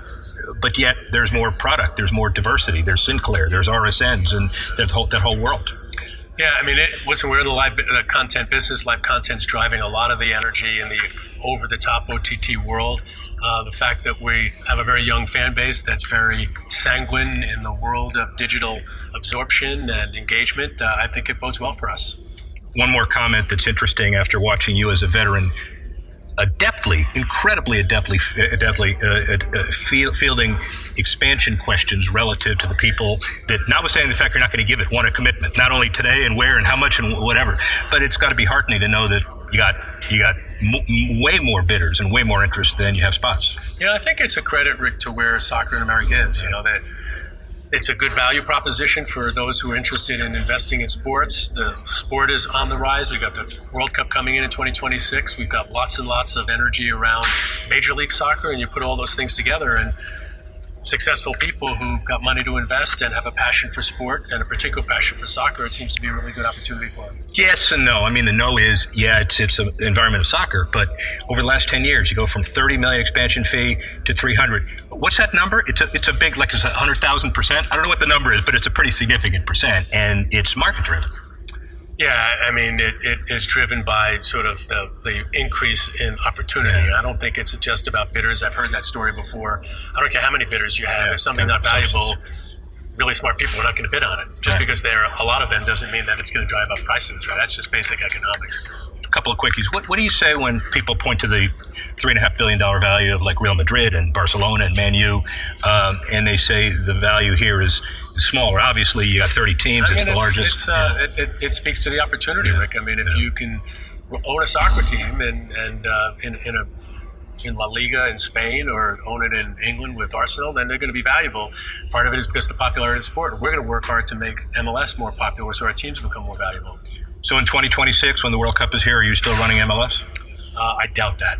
But yet there's more product, there's more diversity, there's Sinclair, there's RSNs, and that whole world. Yeah, I mean, we're in the content business. Live content's driving a lot of the energy in the over-the-top OTT world. The fact that we have a very young fan base that's very sanguine in the world of digital absorption and engagement, I think it bodes well for us. One more comment that's interesting after watching you as a veteran, incredibly adeptly fielding expansion questions relative to the people that, notwithstanding the fact you're not going to give it, want a commitment, not only today and where and how much and whatever, but it's got to be heartening to know that you got way more bidders and way more interest than you have spots. I think it's a credit, Rick, to where soccer in America is. That it's a good value proposition for those who are interested in investing in sports. The sport is on the rise. We've got the World Cup coming in 2026. We've got lots and lots of energy around Major League Soccer, and you put all those things together, and successful people who've got money to invest and have a passion for sport and a particular passion for soccer, it seems to be a really good opportunity for them. Yes and no. I mean, the no is, it's an environment of soccer, but over the last 10 years, you go from $30 million expansion fee to $300. What's that number? It's a big, it's 100,000%. I don't know what the number is, but it's a pretty significant percent, and it's market driven. Yeah, I mean, it is driven by sort of the increase in opportunity. Yeah. I don't think it's just about bidders. I've heard that story before. I don't care how many bidders you have. If something's not valuable, really smart people are not going to bid on it. Just because there are a lot of them doesn't mean that it's going to drive up prices, right? That's just basic economics. A couple of quickies. What do you say when people point to the $3.5 billion value of Real Madrid and Barcelona and Man U, and they say the value here is smaller? Obviously, you got 30 teams. It's the largest. It speaks to the opportunity, Rick. I mean, if you can own a soccer team and in La Liga in Spain or own it in England with Arsenal, then they're going to be valuable. Part of it is because of the popularity of the sport. We're going to work hard to make MLS more popular so our teams become more valuable. So in 2026, when the World Cup is here, are you still running MLS? I doubt that.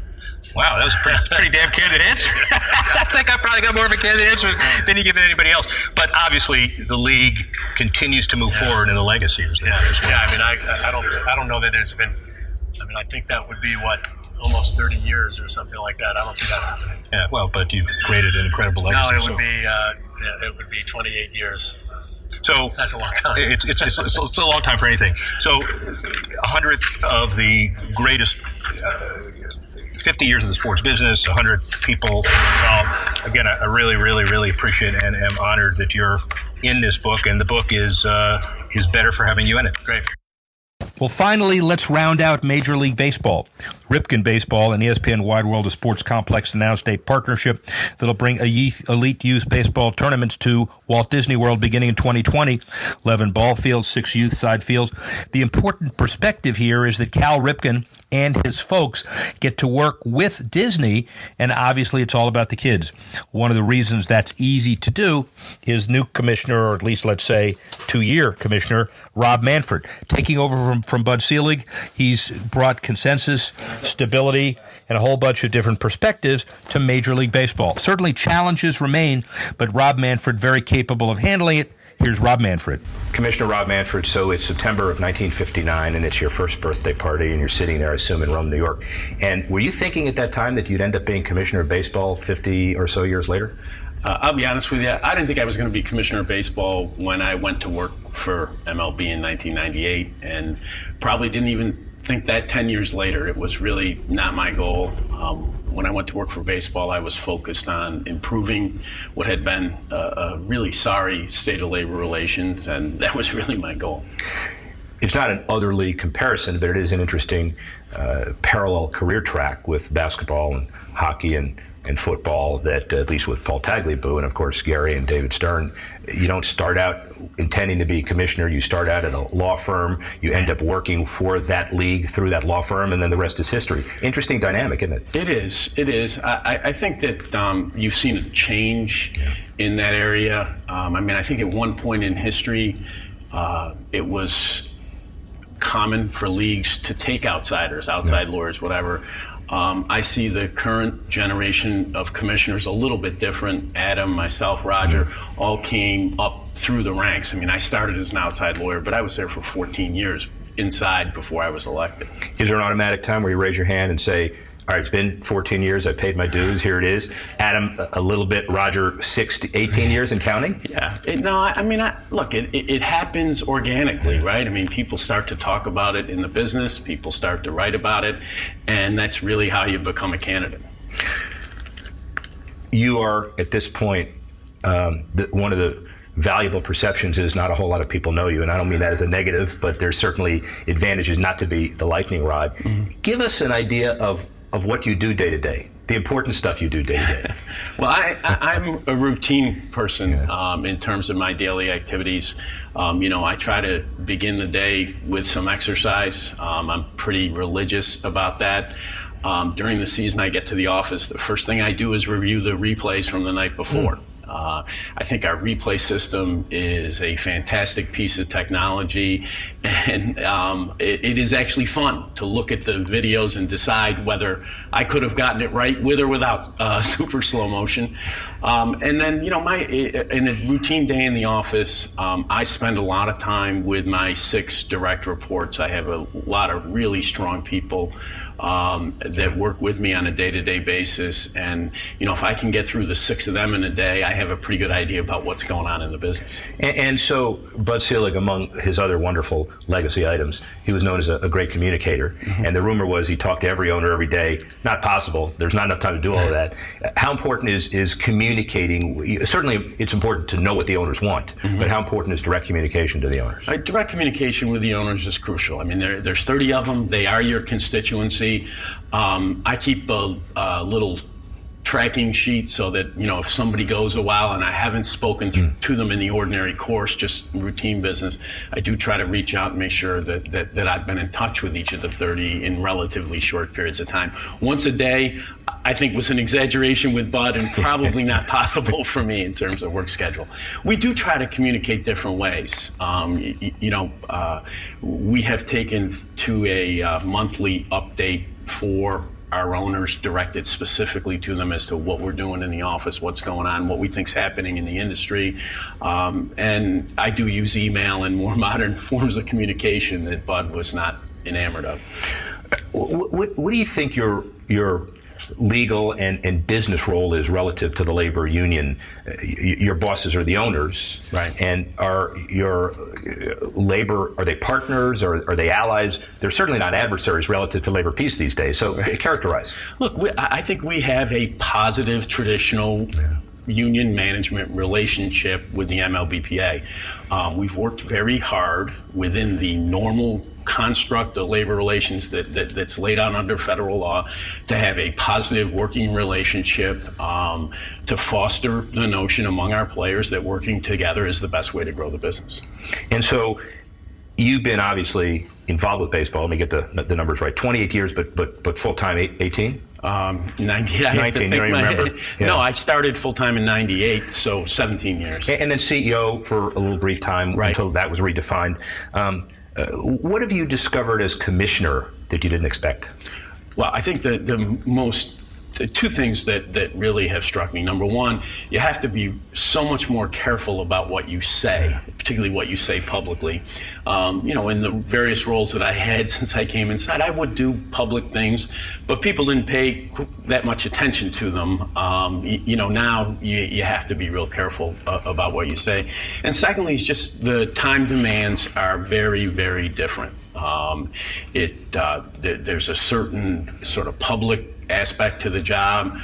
Wow, that was a pretty damn candid answer. I think I probably got more of a candid answer than you give anybody else. But obviously, the league continues to move forward, and the legacy is there as well. Yeah, I mean, I don't know that there's been. I mean, I think that would be almost 30 years or something like that. I don't see that happening. Yeah, well, but you've created an incredible legacy. No, it would be 28 years. So that's a long time. It's a long time for anything. So 100 of the greatest 50 years of the sports business, 100 people involved. Again, I really, really, really appreciate and am honored that you're in this book, and the book is better for having you in it. Great. Well, finally, let's round out Major League Baseball. Ripken Baseball and ESPN Wide World of Sports Complex announced a partnership that'll bring elite youth baseball tournaments to Walt Disney World beginning in 2020. 11 ball fields, 6 youth side fields. The important perspective here is that Cal Ripken and his folks get to work with Disney, and obviously it's all about the kids. One of the reasons that's easy to do is new commissioner, or at least let's say 2-year commissioner, Rob Manfred. Taking over from Bud Selig, he's brought consensus, stability, and a whole bunch of different perspectives to Major League Baseball. Certainly challenges remain, but Rob Manfred very capable of handling it. Here's Rob Manfred. Commissioner Rob Manfred, so it's September of 1959, and it's your first birthday party, and you're sitting there, I assume, in Rome, New York. And were you thinking at that time that you'd end up being commissioner of baseball 50 or so years later? I'll be honest with you, I didn't think I was going to be commissioner of baseball when I went to work for MLB in 1998, and probably didn't even think that 10 years later. It was really not my goal. When I went to work for baseball, I was focused on improving what had been a really sorry state of labor relations, and that was really my goal. it's not an other league comparison, but it is an interesting parallel career track with basketball and hockey and football that, at least with Paul Tagliabue and, of course, Gary and David Stern, you don't start out intending to be commissioner. You start out at a law firm. You end up working for that league through that law firm, and then the rest is history. Interesting dynamic, isn't it? It is. I think that you've seen a change in that area. I think at one point in history, it was common for leagues to take outsiders, outside lawyers, whatever. I see the current generation of commissioners a little bit different. Adam, myself, Roger, all came up through the ranks. I started as an outside lawyer, but I was there for 14 years inside before I was elected. Is there an automatic time where you raise your hand and say, all right, it's been 14 years, I paid my dues, here it is? Adam, a little bit, Roger, 6 to 18 years and counting? Yeah. Look, it happens organically, right? People start to talk about it in the business, people start to write about it, and that's really how you become a candidate. You are, at this point, one of the valuable perceptions is not a whole lot of people know you, and I don't mean that as a negative, but there's certainly advantages not to be the lightning rod. Give us an idea of what you do day to day, the important stuff you do day to day. Well, I'm a routine person in terms of my daily activities. I try to begin the day with some exercise. I'm pretty religious about that. During the season, I get to the office. The first thing I do is review the replays from the night before. I think our replay system is a fantastic piece of technology, and it is actually fun to look at the videos and decide whether I could have gotten it right with or without super slow motion. And then, in a routine day in the office, I spend a lot of time with my 6 direct reports. I have a lot of really strong people that work with me on a day-to-day basis. And, if I can get through the 6 of them in a day, I have a pretty good idea about what's going on in the business. And so Bud Selig, among his other wonderful legacy items, he was known as a great communicator. And the rumor was he talked to every owner every day. Not possible. There's not enough time to do all of that. How important is communicating? Certainly, it's important to know what the owners want, but how important is direct communication to the owners? Direct communication with the owners is crucial. There's 30 of them. They are your constituency. I keep a little tracking sheet so that, if somebody goes a while and I haven't spoken to them in the ordinary course, just routine business, I do try to reach out and make sure that I've been in touch with each of the 30 in relatively short periods of time. Once a day, I think, was an exaggeration with Bud and probably not possible for me in terms of work schedule. We do try to communicate different ways. We have taken to a monthly update for our owners, directed specifically to them as to what we're doing in the office, what's going on, what we think's happening in the industry. And I do use email and more modern forms of communication that Bud was not enamored of. What do you think your legal and business role is relative to the labor union? Your bosses are the owners, right? And are your labor, are they partners or are they allies? They're certainly not adversaries relative to labor peace these days. So characterize. Look, I think we have a positive traditional union management relationship with the MLBPA. We've worked very hard within the normal construct of labor relations that's laid out under federal law to have a positive working relationship, to foster the notion among our players that working together is the best way to grow the business. And so you've been obviously involved with baseball. Let me get the numbers right. 28 years, but full-time 18? 19, you don't even remember. Yeah. No, I started full-time in 98, so 17 years. And then CEO for a little brief time until that was redefined. What have you discovered as commissioner that you didn't expect? Well, I think the two things that really have struck me. Number one, you have to be so much more careful about what you say, particularly what you say publicly. In the various roles that I had since I came inside, I would do public things, but people didn't pay that much attention to them. Now you have to be real careful about what you say. And secondly, it's just the time demands are very, very different. There's a certain sort of public aspect to the job.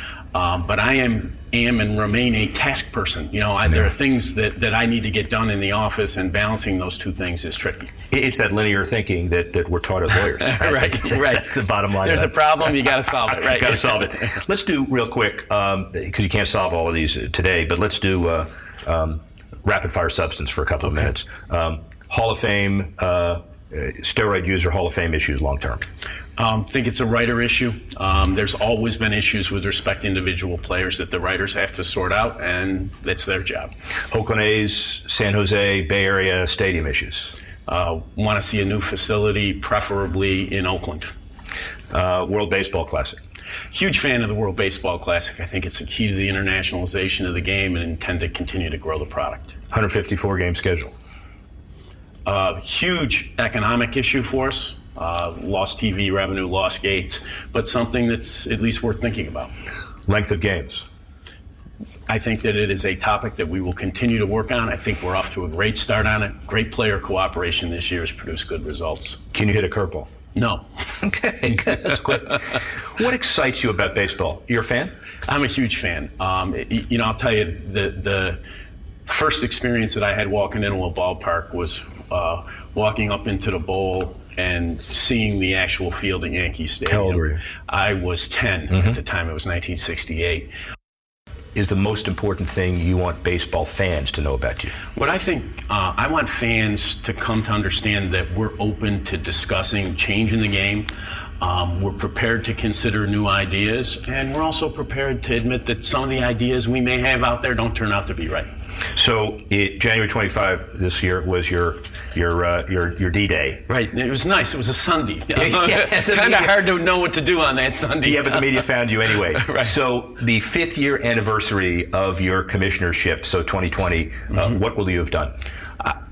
But I am and remain a task person. There are things that I need to get done in the office, and balancing those two things is tricky. It's that linear thinking that we're taught as lawyers. Right. That's the bottom line. There's a problem, you got to solve it, right? Got to solve it. Let's do real quick, because you can't solve all of these today, but let's do rapid fire substance for a couple of minutes. Hall of Fame, steroid user Hall of Fame issues long term. Think it's a writer issue. There's always been issues with respect to individual players that the writers have to sort out, and it's their job. Oakland A's, San Jose, Bay Area stadium issues. Want to see a new facility, preferably in Oakland. World Baseball Classic. Huge fan of the World Baseball Classic. I think it's a key to the internationalization of the game, and intend to continue to grow the product. 154 game schedule. Huge economic issue for us. Lost TV revenue, lost gates, but something that's at least worth thinking about. Length of games. I think that it is a topic that we will continue to work on. I think we're off to a great start on it. Great player cooperation this year has produced good results. Can you hit a curveball? No. Okay, that's quick. What excites you about baseball? You're a fan? I'm a huge fan. I'll tell you, the first experience that I had walking into a ballpark was walking up into the bowl and seeing the actual field at Yankee Stadium. How old were you? I was 10 at the time. It was 1968. Is the most important thing you want baseball fans to know about you? What I think, I want fans to come to understand that we're open to discussing change in the game. We're prepared to consider new ideas, and we're also prepared to admit that some of the ideas we may have out there don't turn out to be right. So January 25 this year was your D-Day. Right. It was nice. It was a Sunday. Yeah, kind of hard to know what to do on that Sunday. Yeah, but the media found you anyway. Right. So the 5th year anniversary of your commissionership, so 2020, what will you have done?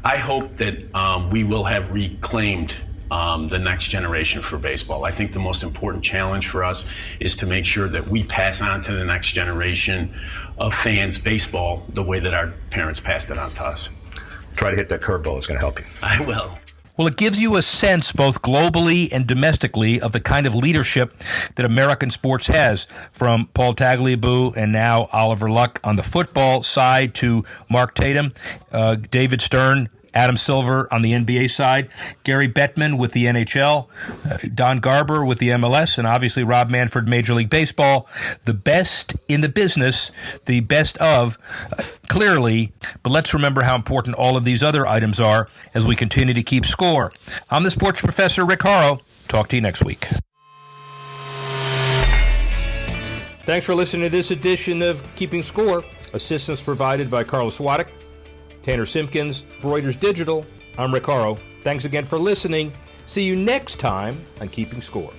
I hope that we will have reclaimed the next generation for baseball. I think the most important challenge for us is to make sure that we pass on to the next generation of fans baseball the way that our parents passed it on to us. Try to hit that curveball. It's going to help you. I will. Well, it gives you a sense both globally and domestically of the kind of leadership that American sports has, from Paul Tagliabue and now Oliver Luck on the football side to Mark Tatum, David Stern, Adam Silver on the NBA side, Gary Bettman with the NHL, Don Garber with the MLS, and obviously Rob Manfred, Major League Baseball. The best in the business, the best of, clearly, but let's remember how important all of these other items are as we continue to keep score. I'm the sports professor, Rick Horrow. Talk to you next week. Thanks for listening to this edition of Keeping Score. Assistance provided by Carla Swadek, Tanner Simpkins, Reuters Digital. I'm Rick Horrow. Thanks again for listening. See you next time on Keeping Score.